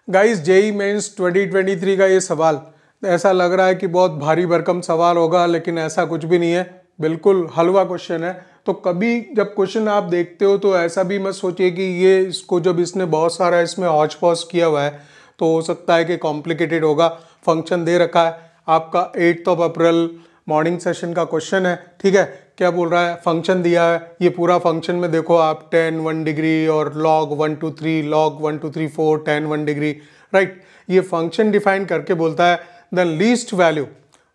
Guys JEE mains 2023 का ये सवाल ऐसा लग रहा है कि बहुत भारी भरकम सवाल होगा, लेकिन ऐसा कुछ भी नहीं है। बिल्कुल हलवा क्वेश्चन है। तो कभी जब क्वेश्चन आप देखते हो तो ऐसा भी मत सोचिए कि ये इसको जब इसने बहुत सारा इसमें हौच पौच किया हुआ है तो हो सकता है कि कॉम्प्लिकेटेड होगा। फंक्शन दे रखा है आपका 8 अप्रैल मॉर्निंग सेशन का क्वेश्चन है, ठीक है। क्या बोल रहा है, फंक्शन दिया है, ये पूरा फंक्शन में देखो आप 10 1 डिग्री और log 1 2 3 log 1 2 3 4 10 1 डिग्री, राइट। ये फंक्शन डिफाइन करके बोलता है द लीस्ट वैल्यू।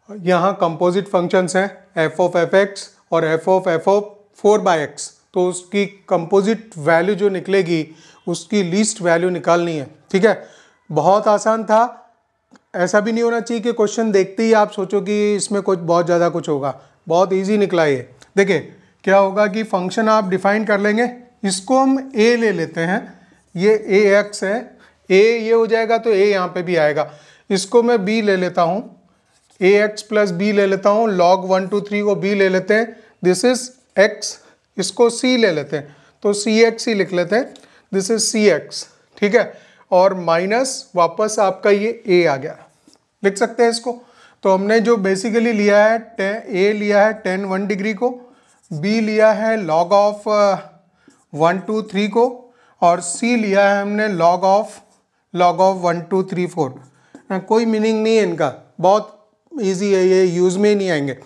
यहाँ कंपोजिट फंक्शंस हैं f ऑफ fx और f ऑफ 4 बाई एक्स, तो उसकी कंपोजिट वैल्यू जो निकलेगी उसकी लीस्ट वैल्यू निकालनी है, ठीक है। बहुत आसान था। ऐसा भी नहीं होना चाहिए कि क्वेश्चन देखते ही आप सोचो कि इसमें कुछ बहुत ज़्यादा कुछ होगा। बहुत इजी निकला ये। देखिए क्या होगा कि फंक्शन आप डिफाइन कर लेंगे, इसको हम a ले लेते हैं, ये ax है, a ये हो जाएगा तो a यहाँ पे भी आएगा। इसको मैं b ले लेता हूँ, ax प्लस b ले लेता हूँ, log 1 2 3 को b ले लेते हैं, दिस इज x, इसको c ले लेते हैं तो cx ही लिख लेते हैं, दिस इज cx, ठीक है। और माइनस वापस आपका ये a आ गया, लिख सकते हैं इसको। तो हमने जो बेसिकली लिया है a लिया है 10 1 डिग्री को, b लिया है log ऑफ 1 2 3 को, और c लिया है हमने log ऑफ 1 2 3 4। कोई मीनिंग नहीं है इनका, बहुत इजी है, ये यूज में ही नहीं आएंगे।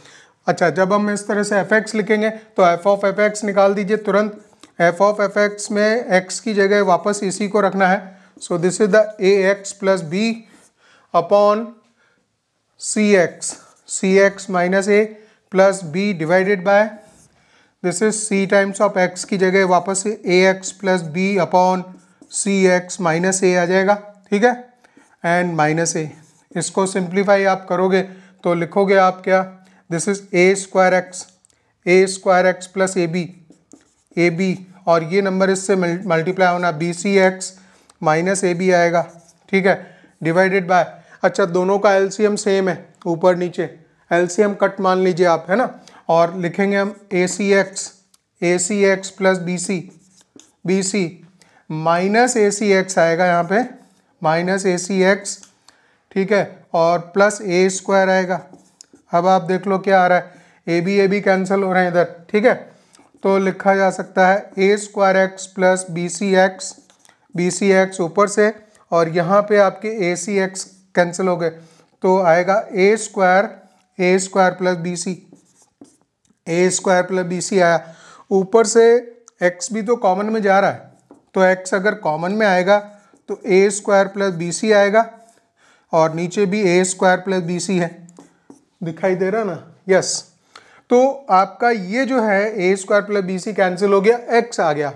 अच्छा, जब हम इस तरह से fx लिखेंगे तो f ऑफ fx निकाल दीजिए तुरंत। f ऑफ fx में x की जगह वापस इसी को रखना है, so this is the ax plus b upon cx minus a plus b divided by this is c times of x की जगह वापस ax plus b upon cx minus a आ जाएगा, ठीक है, एंड माइनस a। इसको simplify आप करोगे तो लिखोगे आप क्या, this is a square X plus A B और ये नंबर इससे मल्टीप्लाई होना bcx माइनस ए बी आएगा, ठीक है, डिवाइडेड बाय। अच्छा, दोनों का एलसीएम सेम है, ऊपर नीचे एलसीएम कट मान लीजिए आप, है ना। और लिखेंगे हम A C X plus B C minus A C X आएगा यहाँ पे, माइनस ए सी एक्स, ठीक है, और प्लस ए स्क्वायर आएगा। अब आप देख लो क्या आ रहा है, ए बी कैंसिल हो रहे हैं इधर, ठीक है। तो लिखा जा सकता है A square X plus B C X ऊपर से, और यहाँ पे आपके ए सी एक्स कैंसिल हो गए तो आएगा ए स्क्वायर प्लस बी सी आया। ऊपर से x भी तो कॉमन में जा रहा है, तो x अगर कॉमन में आएगा तो ए स्क्वायर प्लस बी सी आएगा, और नीचे भी ए स्क्वायर प्लस बी सी है, दिखाई दे रहा ना, यस। तो आपका ये जो है A square plus B C cancel हो गया, x आ गया।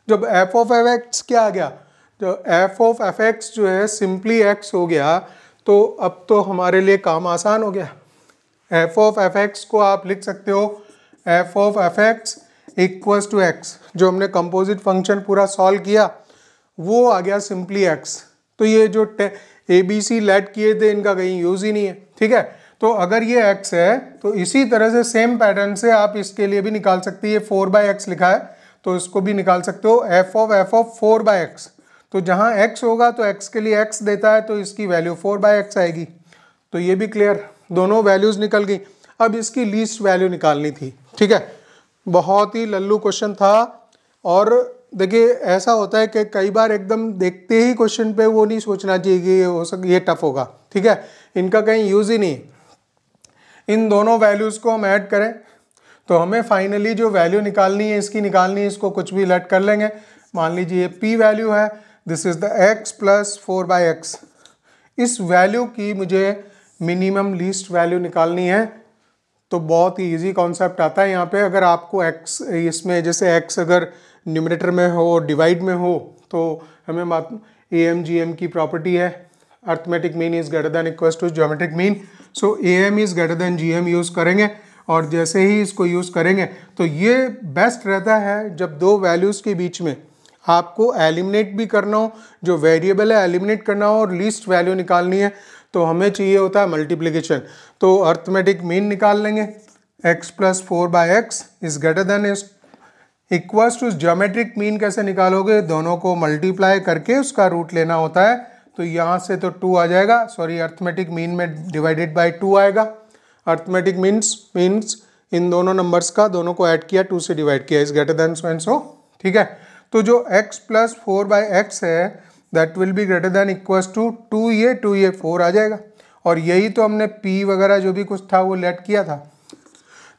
जब f ऑफ एफ एक्स क्या आ गया, जो f ऑफ एफ एक्स जो है सिंपली x हो गया, तो अब तो हमारे लिए काम आसान हो गया। f ऑफ एफ एक्स को आप लिख सकते हो f of F X equals to x, जो हमने कंपोजिट फंक्शन पूरा सॉल्व किया वो आ गया सिंपली x। तो ये जो ए बी सी लेट किए थे इनका कहीं यूज ही नहीं है, ठीक है। तो अगर ये x है तो इसी तरह से सेम पैटर्न से आप इसके लिए भी निकाल सकते हैं। ये 4 बाई एक्स लिखा है तो इसको भी निकाल सकते हो, f ऑफ 4 बाई एक्स। तो जहाँ x होगा तो x के लिए x देता है, तो इसकी वैल्यू 4 बाई एक्स आएगी। तो ये भी क्लियर, दोनों वैल्यूज निकल गई। अब इसकी लीस्ट वैल्यू निकालनी थी, ठीक है। बहुत ही लल्लू क्वेश्चन था। और देखिए ऐसा होता है कि कई बार एकदम देखते ही क्वेश्चन पे वो नहीं सोचना चाहिए कि ये टफ होगा, ठीक है, इनका कहीं यूज ही नहीं। इन दोनों वैल्यूज को हम ऐड करें तो हमें फाइनली जो वैल्यू निकालनी है इसकी निकालनी है, इसको कुछ भी लेट कर लेंगे। मान लीजिए p वैल्यू है, this is the x plus 4 by x. इस वैल्यू की मुझे मिनिमम लीस्ट वैल्यू निकालनी है। तो बहुत ही इजी कॉन्सेप्ट आता है यहाँ पे। अगर आपको x इसमें जैसे x अगर न्यूमरेटर में हो डिवाइड में हो तो हमें AMGM की प्रॉपर्टी है, arithmetic mean is greater than equals to geometric mean. So AM is greater than GM use करेंगे, और जैसे ही इसको यूज़ करेंगे तो ये बेस्ट रहता है जब दो वैल्यूज़ के बीच में आपको एलिमिनेट भी करना हो, जो वेरिएबल है एलिमिनेट करना हो और लीस्ट वैल्यू निकालनी है, तो हमें चाहिए होता है मल्टीप्लिकेशन। तो अर्थमेटिक मीन निकाल लेंगे, x plus 4 by X is greater than equals to geometric mean कैसे निकालोगे, दोनों को मल्टीप्लाई करके उसका रूट लेना होता है। तो यहाँ से तो 2 आ जाएगा, सॉरी अर्थमेटिक मीन में डिवाइडेड बाय 2 आएगा। अर्थमेटिक मीन्स इन दोनों नंबर्स का दोनों को ऐड किया, 2 से डिवाइड किया, is greater than so and so. ठीक है, तो जो x प्लस 4/x है that will be greater than equals to 2 ये 4 आ जाएगा। और यही तो हमने p वगैरह जो भी कुछ था वो लेट किया था।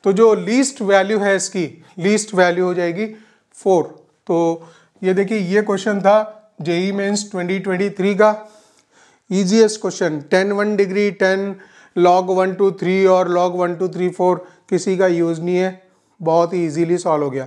तो जो लीस्ट वैल्यू है इसकी, लीस्ट वैल्यू हो जाएगी 4। तो ये देखिए ये क्वेश्चन था जेई मेंस 2023 का इजीएस्ट क्वेश्चन। 10 1 डिग्री, 10 log 1 2 3 और log 1 2 3 4 किसी का यूज़ नहीं है, बहुत ही इजीली सॉल्व हो गया।